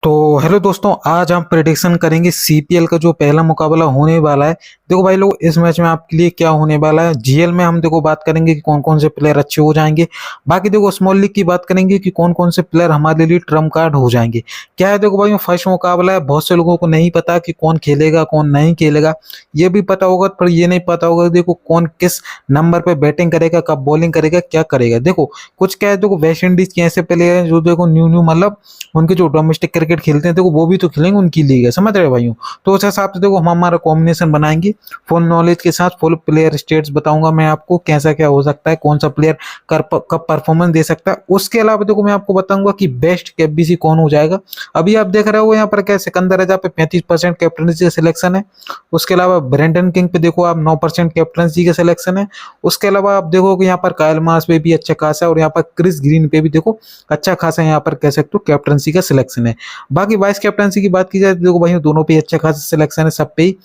तो हेलो दोस्तों, आज हम प्रेडिक्शन करेंगे सीपीएल का जो पहला मुकाबला होने वाला है। देखो भाई लोग, इस मैच में आपके लिए क्या होने वाला है। जीएल में हम देखो बात करेंगे कि कौन कौन से प्लेयर अच्छे हो जाएंगे। बाकी देखो स्मॉल लीग की बात करेंगे कि कौन कौन से प्लेयर हमारे लिए ट्रम्प कार्ड हो जाएंगे। क्या है देखो भाई, फर्स्ट मुकाबला है, बहुत से लोगों को नहीं पता कि कौन खेलेगा कौन नहीं खेलेगा। ये भी पता होगा पर ये नहीं पता होगा देखो कौन किस नंबर पे बैटिंग करेगा, कब बॉलिंग करेगा, क्या करेगा। देखो कुछ क्या है, देखो वेस्ट इंडीज के ऐसे प्लेयर हैं जो देखो न्यू न्यू मतलब उनके जो डोमेस्टिक क्रिकेट खेलते हैं देखो वो भी तो खेलेंगे, उनकी लीग है, समझ रहे हो भाइयों। तो उस हिसाब से देखो हम हमारा कॉम्बिनेशन बनाएंगे फुल नॉलेज के साथ। फुल प्लेयर स्टेट्स बताऊंगा मैं आपको, कैसा क्या हो सकता है, कौन सा प्लेयर कब परफॉर्मेंस दे सकता है। उसके अलावा देखो मैं आपको बताऊंगा कि बेस्ट कैपबीसी कौन हो जाएगा। अभी आप देख रहे हो यहाँ पर क्या सिकंदर रजा पे 35% कैप्टनसी का सिलेक्शन है। उसके अलावा ब्रेंडन किंग पे देखो आप 9% कैप्टनसी का सिलेक्शन है। उसके अलावा आप देखो कि यहाँ पर कायल मार्श पे भी अच्छा खासा है, और यहाँ पर क्रिस ग्रीन पे भी देखो अच्छा खासा यहाँ पर कह सकते हो कैप्टनसी का सिलेक्शन है। बाकी वाइस कैप्टनसी की बात की जाए तो देखो भाई दोनों पे अच्छा खासा सिलेक्शन है, सब पे ही।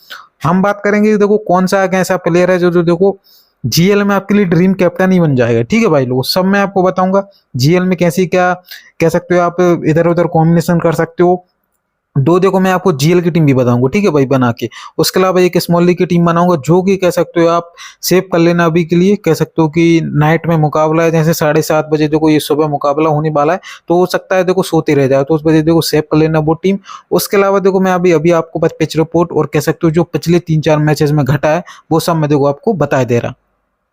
हम बात करेंगे कि देखो कौन सा ऐसा प्लेयर है जो जो देखो जीएल में आपके लिए ड्रीम कैप्टन ही बन जाएगा। ठीक है भाई लोग, सब मैं आपको बताऊंगा जीएल में कैसी क्या कह सकते हो, आप इधर उधर कॉम्बिनेशन कर सकते हो। दो देखो मैं आपको जीएल की टीम भी बताऊंगा, ठीक है भाई, बना के। उसके अलावा एक स्मॉल लीग की टीम बनाऊंगा जो कि कह सकते हो आप सेव कर लेना अभी के लिए। कह सकते हो कि नाइट में मुकाबला है, जैसे 7:30 बजे देखो ये सुबह मुकाबला होने वाला है, तो हो सकता है देखो सोते रह जाए, तो उस वजह देखो सेव कर लेना वो टीम। उसके अलावा देखो मैं अभी अभी आपको बस पिच रिपोर्ट और कह सकते हो जो पिछले 3-4 मैचेस में घटा है वो सब मैं देखो आपको बता दे रहा।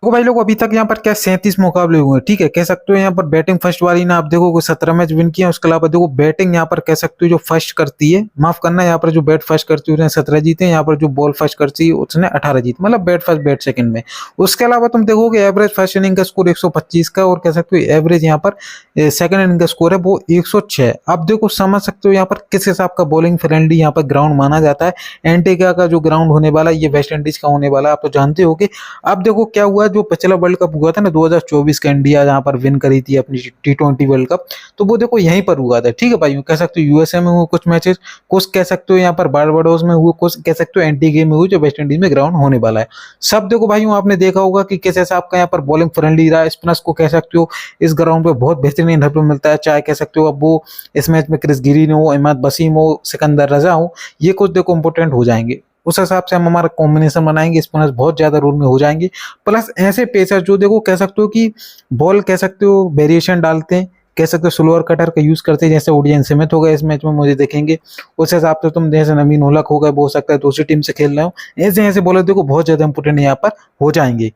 देखो भाई लोग, अभी तक यहाँ पर क्या 37 मुकाबले हुए हैं, ठीक है। कह सकते हो यहाँ पर बैटिंग फर्स्ट वाली ना आप देखो 17 मैच विन किया। उसके अलावा देखो बैटिंग यहाँ पर कह सकते हो जो फर्स्ट करती है, माफ करना, यहाँ पर जो बैट फर्स्ट करती है उसने 17 जीते। यहाँ पर जो बॉल फर्स्ट करती है उसने 18 जीते, मतलब बैट फर्स्ट बैट सेकंड में। उसके अलावा तुम देखोगे एवरेज फर्स्ट इनिंग का स्कोर 125 का, और कह सकते हो एवरेज यहाँ पर सेकंड इनिंग का स्कोर है वो 106। अब देखो समझ सकते हो यहाँ पर किस हिसाब का बॉलिंग फ्रेंडली यहाँ पर ग्राउंड माना जाता है। एंटीगा का जो ग्राउंड होने वाला है ये वेस्ट इंडीज का होने वाला है, आप तो जानते हो। अब देखो क्या हुआ, जो पिछला वर्ल्ड कप हुआ था ना 2024 का, इंडिया जहां पर विन करी थी अपनी T20 वर्ल्ड कप, तो वो देखो यहीं पर हुआ था। ठीक है भाई, कह सकते हो यूएसए में हुए कुछ मैचेस, कुछ कह सकते हो यहाँ पर बारबाडोस में हुए, कुछ कह सकते हो एंटीगे में हुए जो वेस्ट इंडीज में ग्राउंड होने वाला है। सब देखो भाई आपने देखा होगा कि किस हिसाब का यहाँ पर बॉलिंग फ्रेंडली रहा। स्पिनर्स को कह सकते हो इस ग्राउंड पे बहुत बेहतरीन हेल्प मिलता है, चाहे कह सकते हो अब वो इस मैच में क्रिस गिरीन हो, इमाद वसीम हो, सिकंदर रजा हो, ये कुछ देखो इंपोर्टेंट हो जाएंगे। उस हिसाब से हम हमारा कॉम्बिनेशन बनाएंगे, स्पिनर्स बहुत ज्यादा रोल में हो जाएंगे। प्लस ऐसे पेसर जो देखो कह सकते हो कि बॉल कह सकते हो वेरिएशन डालते हैं, कह सकते हो स्लोअर कटर का यूज करते हैं, जैसे ओडियन समित हो गए इस मैच में मुझे देखेंगे। उस हिसाब से तुम जैसे नवीन उलक हो गए, हो सकता है दूसरी टीम से खेल रहे हो, ऐसे ऐसे बॉलर देखो बहुत ज्यादा इंपोर्टेंट यहाँ पर हो जाएंगे।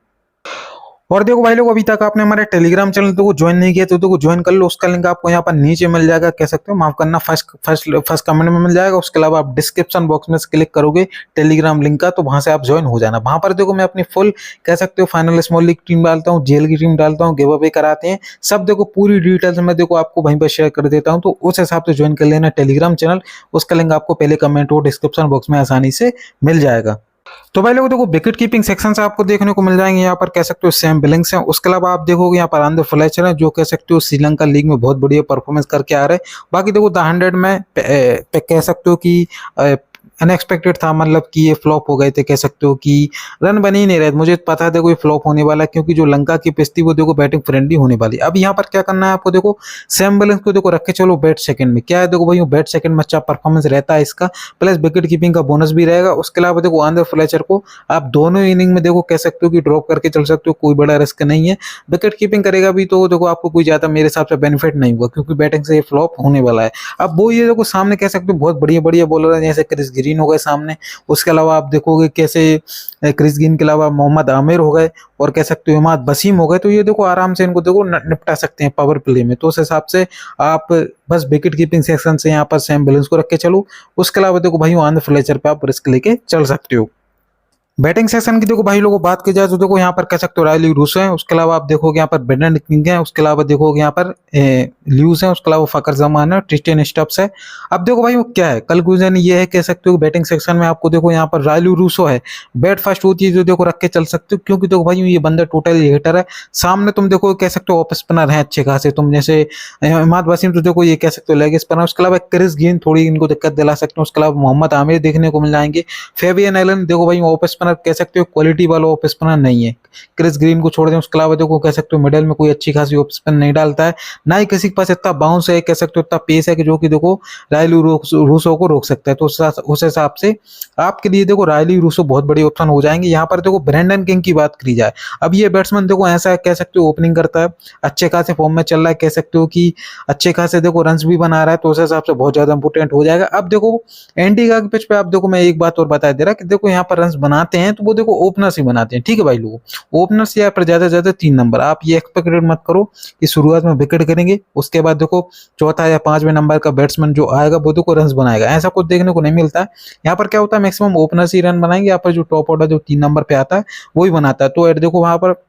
और देखो भाई लोग, अभी तक आपने हमारे टेलीग्राम चैनल को ज्वाइन नहीं किया तो ज्वाइन कर लो। उसका लिंक आपको यहाँ पर नीचे मिल जाएगा, कह सकते हो, माफ करना, फर्स्ट कमेंट में मिल जाएगा। उसके अलावा आप डिस्क्रिप्शन बॉक्स में क्लिक करोगे टेलीग्राम लिंक का, तो वहां से आप ज्वाइन हो जाना। वहां पर देखो मैं अपनी फुल कह सकते हो फाइनल स्मॉल लीग टीम डालता हूँ, जेल की टीम डालता हूँ, गिव अवे कराते हैं, सब देखो पूरी डिटेल्स मैं देखो आपको वहीं पर शेयर कर देता हूँ। तो उस हिसाब से ज्वाइन कर लेना टेलीग्राम चैनल। उसका लिंक आपको पहले कमेंट हो डिस्क्रिप्शन बॉक्स में आसानी से मिल जाएगा। तो भाई लोगों देखो विकेट कीपिंग सेक्शन से आपको देखने को मिल जाएंगे यहाँ पर कह सकते हो सैम बिलिंग्स हैं। उसके अलावा आप देखोगे यहाँ पर आंद्रे फ्लेचर है, जो कह सकते हो श्रीलंका लीग में बहुत बढ़िया परफॉर्मेंस करके आ रहे हैं। बाकी देखो द 100 में कह सकते हो कि अनएक्सपेक्टेड था, मतलब कि ये फ्लॉप हो गए थे, कह सकते हो कि रन बन ही नहीं रहे। मुझे पता था देखो ये फ्लॉप होने वाला है, क्योंकि जो लंका की पिच थी वो देखो बैटिंग फ्रेंडली होने वाली। अब यहाँ पर क्या करना है आपको, देखो सैम बिलिंग्स को देखो रख के चलो बैट सेकंड में। क्या है देखो भाई बैट सेकंड में अच्छा परफॉर्मेंस रहता है इसका, प्लस विकेट कीपिंग का बोनस भी रहेगा। उसके अलावा देखो आंद्रे फ्लेचर को आप दोनों इनिंग में देखो कह सकते हो कि ड्रॉप करके चल सकते हो, कोई बड़ा रिस्क नहीं है। विकेट कीपिंग करेगा भी तो देखो आपको कोई ज्यादा मेरे हिसाब से बेनिफिट नहीं हुआ, क्योंकि बैटिंग से ये फ्लॉप होने वाला है। अब वो ये देखो सामने कह सकते हो बहुत बढ़िया बढ़िया बॉलर है, जैसे क्रिस ग्रीन हो गए सामने। उसके अलावा आप देखोगे कैसे क्रिस ग्रीन के अलावा मोहम्मद आमिर हो गए, और कह सकते हो इमाद वसीम हो गए, तो ये देखो आराम से इनको देखो निपटा सकते हैं पावर प्ले में। तो उस हिसाब से आप बस विकेट कीपिंग सेक्शन से यहाँ पर सैम बिलिंग्स को रख के चलो। उसके अलावा देखो भाई आंद्रे फ्लेचर पे आप रिस्क लेके चल सकते हो। बैटिंग सेक्शन की देखो भाई लोगों बात की जाए तो देखो यहाँ पर कह सकते हो रायली रूसो है। उसके अलावा आप देखोगे यहाँ पर ब्रेंडन किंग है। उसके अलावा देखोगे यहाँ पर ल्यूज है। उसके अलावा फकर जमान है, ट्रिस्टियन स्टब्स है। अब देखो भाई वो क्या है, कंक्लूजन ये है कह सकते हो बैटिंग सेक्शन में आपको देखो यहाँ पर रायली रूसो है, बैट फर्स्ट होती है जो देखो रख के चल सकते हो, क्योंकि देखो भाई ये बंदा टोटल हिटर है। सामने तुम देखो कह सकते हो ऑफ स्पिनर है अच्छे खासे, तुम जैसे इमाद वसीम तो देखो ये कह सकते हो लेग स्पिनर। उसके अलावा क्रिस गेन थोड़ी इनको दिक्कत दिला सकते हो। उसके अलावा मोहम्मद आमिर देखने को मिल जाएंगे। फेबियन एलन देखो भाई ऑफ स्पिनर कह सकते हो क्वालिटी वाला ऑफ स्पिनर नहीं है। क्रिस ग्रीन को छोड़ दें, उसके अलावा देखो कह सकते हो मिडिल में कोई अच्छी खासी ऑफ स्पिन नहीं डालता है, ना ही किसी के पास इतना बाउंस है, कह सकते हो इतना पेस है कि जो कि देखो रायली रूसो को रोक सकता है। तो उस हिसाब से आपके लिए देखो रायली रूसो बहुत बड़ी ऑप्शन हो जाएंगे। यहाँ पर देखो ब्रेंडन किंग की बात करी जाए, अब ये बैट्समैन देखो ऐसा कह सकते हो ओपनिंग करता है, अच्छे खासे फॉर्म में चल रहा है, कह सकते हो कि अच्छे खासे देखो रन्स भी बना रहा है, तो उस हिसाब से बहुत ज्यादा इंपोर्टेंट हो जाएगा। अब देखो एंटीगा के पिच पे आप देखो मैं एक बात और बता दे रहा कि देखो यहाँ पर रन्स बनाते हैं तो वो देखो ओपनर्स ही बनाते हैं, ठीक है भाई लोगों, ओपनर्स या पर ज्यादा से ज्यादा 3 नंबर। आप ये एक्सपेक्टेड मत करो कि शुरुआत में विकेट करेंगे, उसके बाद देखो चौथा या 5वें नंबर का बैट्समैन जो आएगा वो देखो रन्स बनाएगा, ऐसा कुछ देखने को नहीं मिलता है। यहाँ पर क्या होता है मैक्सिमम ओपनर्स ही रन बनाएंगे, यहाँ पर जो टॉप ऑर्डर जो 3 नंबर पे आता है वही बनाता है। तो देखो वहां पर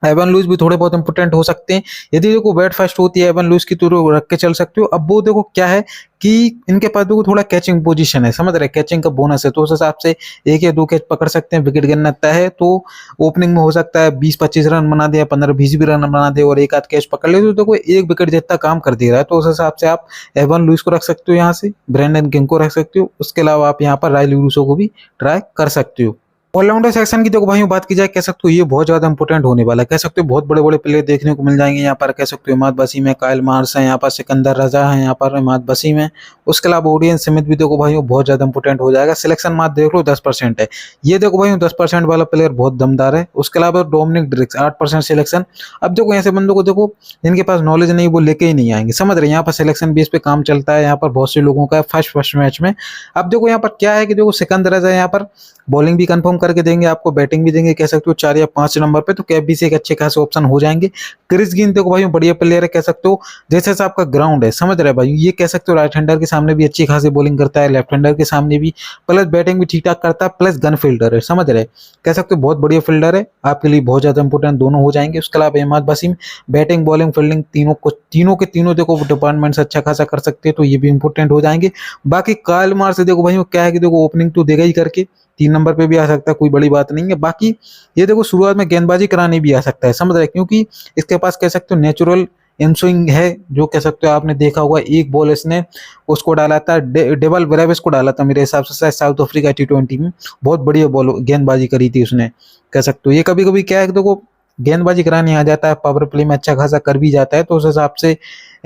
एवन लुइस भी थोड़े बहुत इंपोर्टेंट हो सकते हैं। यदि देखो बैट फर्स्ट होती है एवन लुइस की तो रख के चल सकते हो। अब वो देखो क्या है कि इनके पास देखो थोड़ा कैचिंग पोजीशन है, समझ रहे, कैचिंग का बोनस है, तो उस हिसाब से 1 या 2 कैच पकड़ सकते हैं, विकेट गिरना तय है। तो ओपनिंग में हो सकता है 20-25 रन बना दे या 15-20 भी रन बना दे और 1 आध कैच पकड़ ले, तो देखो 1 विकेट जितना काम कर दे रहा है। तो उस हिसाब से आप एवन लुइस को रख सकते हो, यहाँ से ब्रेंडन किंग को रख सकते हो, उसके अलावा आप यहाँ पर रायली रूसो को भी ट्राई कर सकते हो। ऑलराउंडर सेक्शन की देखो भाइयों बात की जाए, कह सकते हो ये बहुत ज्यादा इंपोर्टेंट होने वाला है, कह सकते हो बहुत बड़े बड़े प्लेयर देखने को मिल जाएंगे यहाँ पर, कह सकते हो इमाद वसीम है, कायल मार्श है, यहाँ पर सिकंदर रजा है, यहाँ पर इमाद वसीम है, उसके अलावा ओडियन स्मिथ भी देखो भाइयों बहुत ज्यादा इंपोर्टेंट हो जाएगा। सिलेक्शन मार्क देख लो 10% है, ये देखो भाइयों 10% वाला प्लेयर बहुत दमदार है। उसके अलावा डोमिनिक ड्रिक्स 8% सिलेक्शन। अब देखो ऐसे बंदों को देखो जिनके पास नॉलेज नहीं वो लेके ही नहीं आएंगे, समझ रहे, यहाँ पर सिलेक्शन बेस पे काम चलता है यहाँ पर बहुत से लोगों का फर्स्ट मैच में। अब देखो यहाँ पर क्या है कि देखो सिकंदर रजा यहाँ पर बॉलिंग भी कंफर्म करके देंगे आपको, बैटिंग भी देंगे, कह सकते हो 4 या 5 नंबर पे, तो कैप भी से एक अच्छे खासे ऑप्शन हो जाएंगे। क्रिस गेल देखो भाई बढ़िया प्लेयर है, कह सकते हो जैसे से आपका ग्राउंड है, समझ रहे भाई, ये कह सकते हो राइट हैंडर के सामने भी अच्छी खासी बॉलिंग करता है, लेफ्ट हैंडर के सामने भी, प्लस बैटिंग भी ठीक ठाक करता है, प्लस गन फील्डर है, समझ रहे, कह सकते हो बहुत बढ़िया फील्डर है, आपके लिए बहुत ज्यादा इंपोर्टेंट दोनों हो जाएंगे। उसके अलावा Imad Wasim batting bowling fielding तीनों के तीनों देखो डिपार्टमेंट से अच्छा खासा कर सकते हैं, तो ये भी इंपोर्टेंट हो जाएंगे। बाकी कायल मार्श से देखो भाई क्या है कि देखो ओपनिंग तो देगा ही करके, 3 नंबर पे भी आ सकता है, कोई बड़ी बात नहीं है। बाकी ये देखो शुरुआत में गेंदबाजी कराने भी आ सकता है, समझ रहे, क्योंकि इसके पास कह सकते हो नेचुरल इनस्विंग है, जो कह सकते हो आपने देखा होगा एक बॉल इसने उसको डाला था, डेवल ब्रेविस को डाला था मेरे हिसाब से शायद साउथ अफ्रीका T20 में, बहुत बढ़िया बॉल गेंदबाजी करी थी उसने, कह सकते हो। ये कभी कभी क्या है कि देखो गेंदबाजी कराने आ जाता है, पावर प्ले में अच्छा खासा कर भी जाता है, तो उस हिसाब से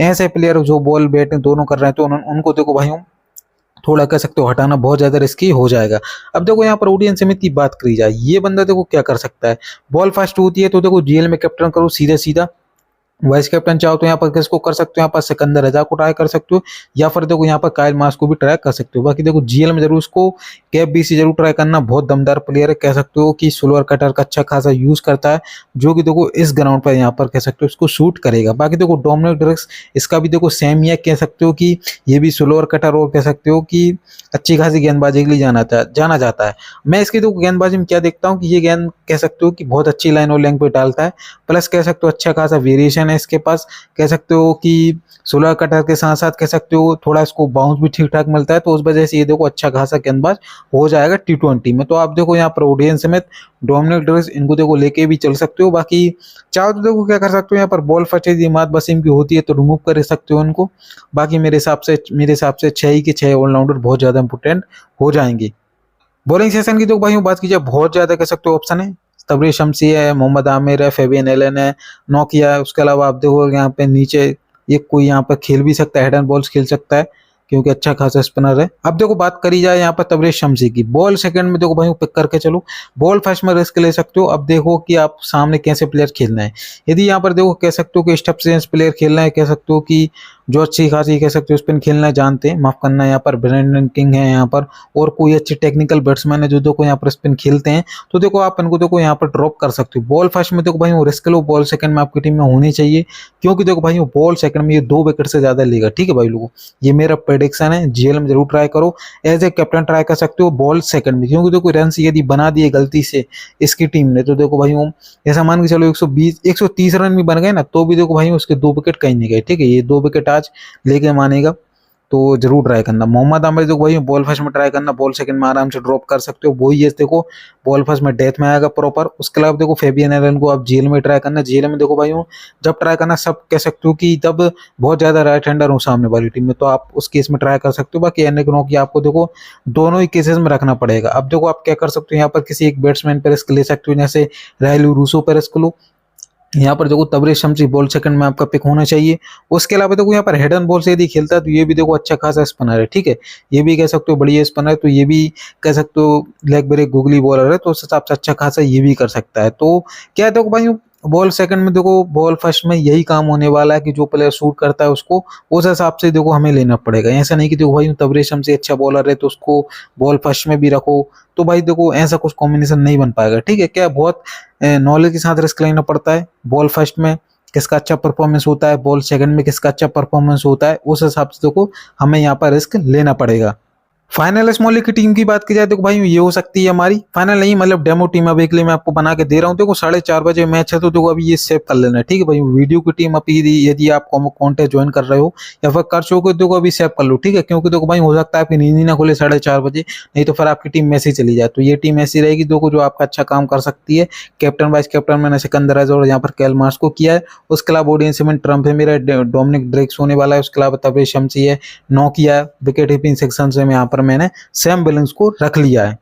ऐसे प्लेयर जो बॉल बैटिंग दोनों कर रहे हैं तो उनको देखो भाई थोड़ा कह सकते हो हटाना बहुत ज्यादा रिस्की हो जाएगा। अब देखो यहाँ पर ओडियन समिति की बात करी जाए, ये बंदा देखो क्या कर सकता है, बॉल फास्ट होती है तो देखो जीएल में कैप्टन करो सीधा सीधा, वाइस कैप्टन चाहो तो यहाँ पर किसको कर सकते हो, यहाँ पर सिकंदर रजा को ट्राई कर सकते हो, या फिर देखो यहाँ पर कायल मार्श को भी ट्राई कर सकते हो। बाकी देखो जीएल में जरूर उसको कैप बीसी जरूर ट्राई करना, बहुत दमदार प्लेयर है, कह सकते हो कि स्लोअर कटर का अच्छा खासा यूज करता है, जो कि देखो इस ग्राउंड पर यहाँ पर कह सकते हो इसको शूट करेगा। बाकी देखो डोमिनिक ड्रिक्स इसका भी देखो सेम ही है, कह सकते हो कि ये भी स्लोअर कटर और कह सकते हो कि अच्छी खासी गेंदबाजी के लिए जाना जाता है। मैं इसकी देखो गेंदबाजी में क्या देखता हूँ कि ये गेंद कह सकते हो कि बहुत अच्छी लाइन और लेंथ पे डालता है, प्लस कह सकते हो अच्छा खासा वेरिएशन है इसके पास, कह सकते हो कि सोलर कटर के साथ साथ कह सकते हो थोड़ा इसको बाउंस भी ठीक ठाक मिलता है, तो उस वजह से ये देखो अच्छा खासा गेंदबाज हो जाएगा T20 में। तो आप देखो यहाँ पर ओडियन समेत डोमिनिक ड्रिक्स इनको देखो लेके भी चल सकते हो। बाकी चाहो तो देखो क्या कर सकते हो, यहाँ पर बॉल फटे इमाद वसीम की होती है तो रिमूव कर सकते हो उनको। बाकी मेरे हिसाब से 6 ही के 6 ऑलराउंडर बहुत ज्यादा इंपोर्टेंट हो जाएंगे। बॉलिंग सेशन की तो भाई बात कीजिए, बहुत ज्यादा कह सकते हो ऑप्शन है, तबरेज शमसी है, मोहम्मद आमिर है, फेबियन एलन है, नोकिया है, उसके अलावा आप देखो यहाँ पे नीचे ये कोई यहाँ पर खेल भी सकता है, हेड एंड बॉल्स खेल सकता है क्योंकि अच्छा खासा स्पिनर है। अब देखो बात करी जाए यहाँ पर तबरेज शमसी की, बॉल सेकंड में देखो भाई पिक करके चलो, बॉल फर्स्ट में रिस्क ले सकते हो। अब देखो कि आप सामने कैसे प्लेयर खेलना है, यदि यहाँ पर देखो कह सकते हो कि स्टप सेंस प्लेयर खेलना है, कह सकते हो कि जो अच्छी खासी कह सकते हो स्पिन खेलना जानते हैं, माफ करना यहाँ पर ब्रेंडन किंग है यहाँ पर, और कोई अच्छे टेक्निकल बैट्समैन है जो देखो यहाँ पर स्पिन खेलते हैं, तो देखो आप इनको देखो यहाँ पर ड्रॉप कर सकते हो। बॉल फर्स्ट में देखो भाई वो रिस्क लो, बॉल सेकंड में आपकी टीम में होनी चाहिए, क्योंकि देखो भाई वो बॉल सेकंड में ये 2 विकेट से ज्यादा लेगा, ठीक है भाई लोगों, ये मेरा प्रेडिक्शन है। जीएल में जरूर ट्राई करो, एज ए कैप्टन ट्राई कर सकते हो बॉल सेकंड में, क्योंकि देखो रन यदि बना दिए गलती से इसकी टीम ने तो देखो भाई वो ऐसा मान के चलो 120-130 रन भी बन गए ना, तो भी देखो भाई उसके 2 विकेट कहीं नहीं गए, ठीक है, ये 2 विकेट आज लेके मानेगा। तो जरूर ट्राई करना। मोहम्मद आमिर देखो भाई बॉल फर्स्ट में ट्राई करना, बॉल सेकंड में आराम से ड्रॉप कर सकते हो, वही है देखो बॉल फर्स्ट में डेथ में आएगा प्रॉपर। उसके अलावा देखो फेबियन एलन को आप जेल में ट्राई करना। जेल में देखो भाई जब ट्राई करना सब कह सकते हो कि तब बहुत ज्यादा राइट हैंडर हो सामने वाली टीम में, तो आप उस केस में ट्राई कर सकते हो। बाकी एनिक नोकिया आपको देखो दोनों ही केसेस में रखना पड़ेगा। अब देखो आप क्या कर सकते हो, यहाँ पर किसी एक बैट्समैन पर रिस्क ले सकते हो, जैसे राहुल रूसो पर रिस्क लो। यहाँ पर देखो तबरेज शमसी बॉल सेकंड में आपका पिक होना चाहिए। उसके अलावा देखो यहाँ पर हेड एंड बॉल से यदि खेलता है तो ये भी देखो अच्छा खासा स्पिनर है, ठीक है, ये भी कह सकते हो बढ़िया स्पिनर है, तो ये भी कह सकते हो लेग ब्रेक गुगली बॉलर है, तो उस हिसाब से अच्छा खासा ये भी कर सकता है। तो क्या है देखो भाई बॉल सेकंड में देखो बॉल फर्स्ट में यही काम होने वाला है कि जो प्लेयर शूट करता है उसको उस हिसाब से देखो हमें लेना पड़ेगा। ऐसा नहीं कि देखो भाई तबरेज शमसी अच्छा बॉलर है तो उसको बॉल फर्स्ट में भी रखो, तो भाई देखो ऐसा कुछ कॉम्बिनेशन नहीं बन पाएगा, ठीक है। क्या बहुत नॉलेज के साथ रिस्क लेना पड़ता है, बॉल फर्स्ट में किसका अच्छा परफॉर्मेंस होता है, बॉल सेकंड में किसका अच्छा परफॉर्मेंस होता है, उस हिसाब से देखो हमें यहाँ पर रिस्क लेना पड़ेगा। फाइनल स्मॉली की टीम की बात की जाए तो भाई ये हो सकती है हमारी फाइनल नहीं, मतलब डेमो टीम अभी के लिए मैं आपको बना के दे रहा हूँ। देखो 4:30 मैच है, तो देखो अभी ये सेव कर लेना है, ठीक है भाई। वीडियो की टीम अभी यदि आप कॉन्टेस्ट ज्वाइन कर रहे हो या फिर कर चुके हो देखो अभी सेव कर लो, ठीक है, क्योंकि देखो भाई हो सकता है आपकी नींद ही ना खुले 4:30, नहीं तो फिर आपकी टीम में ऐसी चली जाए। तो ये टीम ऐसी रहेगी देखो जो आपका अच्छा काम कर सकती है। कैप्टन वाइस कैप्टन मैंने सिकंदर राजा और यहाँ पर कैल मार्स को किया है। उसके अलावा ऑडियंस में ट्रम्प है मेरा, डोमिनिक ड्रेक्स होने वाला है, उसके अलावा तबरेज शमसी है, नोकिया विकेट कीपिंग सेक्शन से यहाँ पर मैंने सैम बैलेंस को रख लिया है।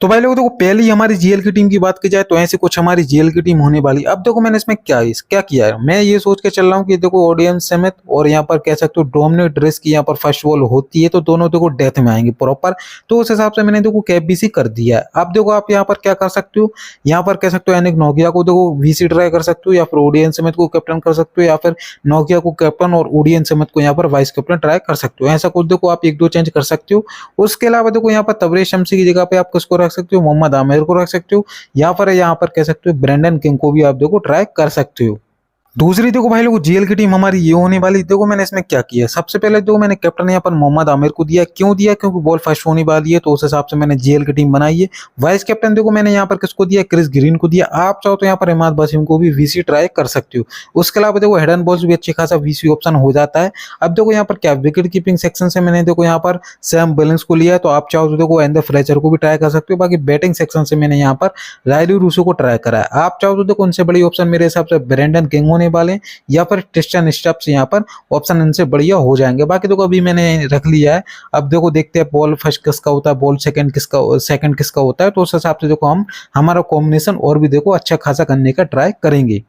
तो भाई लोगों देखो पहली हमारी जीएल की टीम की बात की जाए तो ऐसे कुछ हमारी जीएल की टीम होने वाली। अब देखो मैंने इसमें क्या किया है, मैं ये सोच के चल रहा हूँ कि देखो ऑडियंस समेत और यहाँ पर कह सकते हो डोमिनिक ड्रेस की यहाँ पर फर्स्ट बॉल होती है, तो दोनों देखो डेथ में आएंगे प्रॉपर, तो उस हिसाब से मैंने देखो कैपबीसी कर दिया है। अब देखो आप यहाँ पर क्या कर सकते हो, यहाँ पर कह सकते हो एनिक नोकिया को देखो वीसी ट्राई कर सकते हो, या फिर ऑडियंस समेत को कैप्टन कर सकते हो, या फिर नोकिया को कैप्टन और ऑडियंस समेत को यहाँ पर वाइस कैप्टन ट्राई कर सकते हो। ऐसा कुछ देखो आप एक दो चेंज कर सकते हो। उसके अलावा देखो यहाँ पर तबरेज शमसी की जगह पे आप किसको रख सकते हो, मोहम्मद आमिर को रख सकते हो, या फिर यहाँ पर कह सकते हो ब्रेंडन किंग को भी आप देखो ट्राई कर सकते हो। दूसरी देखो भाई लोग जीएल की टीम हमारी ये होने वाली। देखो मैंने इसमें क्या किया, सबसे पहले देखो मैंने कैप्टन यहाँ पर मोहम्मद आमिर को दिया। क्यों दिया, क्योंकि बॉल फर्स्ट होने वाली है, तो उस हिसाब से मैंने जीएल की टीम बनाई है। वाइस कैप्टन देखो मैंने यहाँ पर किसको दिया, क्रिस ग्रीन को दिया। आप चाहो तो यहाँ पर इमाद वसीम को भी वीसी ट्राई कर सकते हो। उसके अलावा देखो हेड एंड बॉल्स भी अच्छी खासा वीसी ऑप्शन हो जाता है। अब देखो यहाँ पर क्या विकेट कीपिंग सेक्शन से मैंने देखो यहाँ पर सैम बैलेंस को लिया है, तो आप चाहो तो देखो एंडर फ्लेचर को भी ट्राई कर सकते हो। बाकी बैटिंग सेक्शन से मैंने यहाँ पर रायलू रूसो को ट्राई करा है। आप चाहो तो देखो उनसे बड़ी ऑप्शन मेरे हिसाब से ब्रेंडन किंग होने वाले हैं, या पर टेस्टन स्टप्स यहाँ पर ऑप्शन इनसे बढ़िया हो जाएंगे। बाकी देखो अभी मैंने रख लिया है। अब देखो देखते हैं बॉल फर्स्ट किसका होता है, बॉल सेकंड किसका होता है, तो उस हिसाब से देखो हम हमारा कॉम्बिनेशन और भी देखो अच्छा खासा करने का ट्राई करेंगे।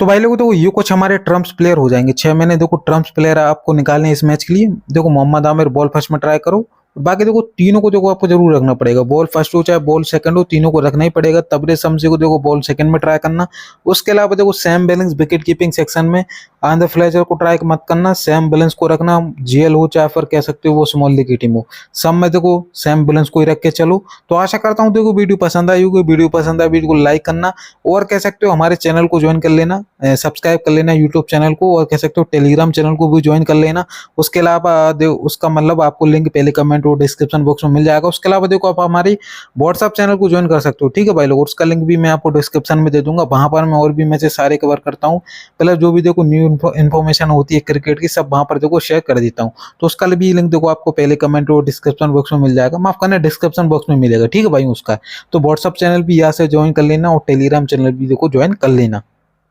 तो भाई लोगों देखो ये कुछ हमारे ट्रम्प्स प्लेयर हो जाएंगे। 6 मैंने देखो ट्रम्प्स प्लेयर आपको निकालने इस मैच के लिए। देखो मोहम्मद आमिर बॉल फर्स्ट में ट्राई करो। बाकी देखो तीनों को देखो आपको जरूर रखना पड़ेगा, बॉल फर्स्ट हो चाहे बॉल सेकंड हो, तीनों को रखना ही पड़ेगा। तबरेज शमसी को देखो बॉल सेकंड में ट्राई करना। उसके अलावा देखो Sam balance wicket keeping section में, आंध्र फ्लेचर को ट्राई मत करना, सैम बैलेंस को रखना। जीएल हो चाहे फिर कह सकते हो वो स्मॉल लीग की टीम हो, सब में देखो सैम बैलेंस को ही रख के चलो। तो आशा करता हूँ देखो वीडियो पसंद आई होगी। वीडियो पसंद आए वीडियो को लाइक करना, और कह सकते हो हमारे चैनल को ज्वाइन कर लेना, सब्सक्राइब कर लेना यूट्यूब चैनल को, और कह सकते हो टेलीग्राम चैनल को भी ज्वाइन कर लेना। उसके अलावा उसका मतलब आपको लिंक पहले कमेंट और डिस्क्रिप्शन बॉक्स में मिल जाएगा। उसके अलावा देखो आप हमारी व्हाट्सएप चैनल को ज्वाइन कर सकते हो, ठीक है भाई लोग, उसका लिंक भी मैं आपको डिस्क्रिप्शन में दे दूंगा। वहां पर मैं और भी मैचेस सारे कवर करता हूँ, पहले जो भी देखो न्यू इन्फॉर्मेशन होती है क्रिकेट की सब वहां पर देखो शेयर कर देता हूँ। तो उसका भी लिंक देखो आपको पहले कमेंट और डिस्क्रिप्शन बॉक्स में मिल जाएगा, माफ करना डिस्क्रिप्शन बॉक्स में मिलेगा, ठीक है भाई उसका। तो व्हाट्सएप चैनल भी यहाँ से ज्वाइन कर लेना, और टेलीग्राम चैनल भी देखो ज्वाइन कर लेना।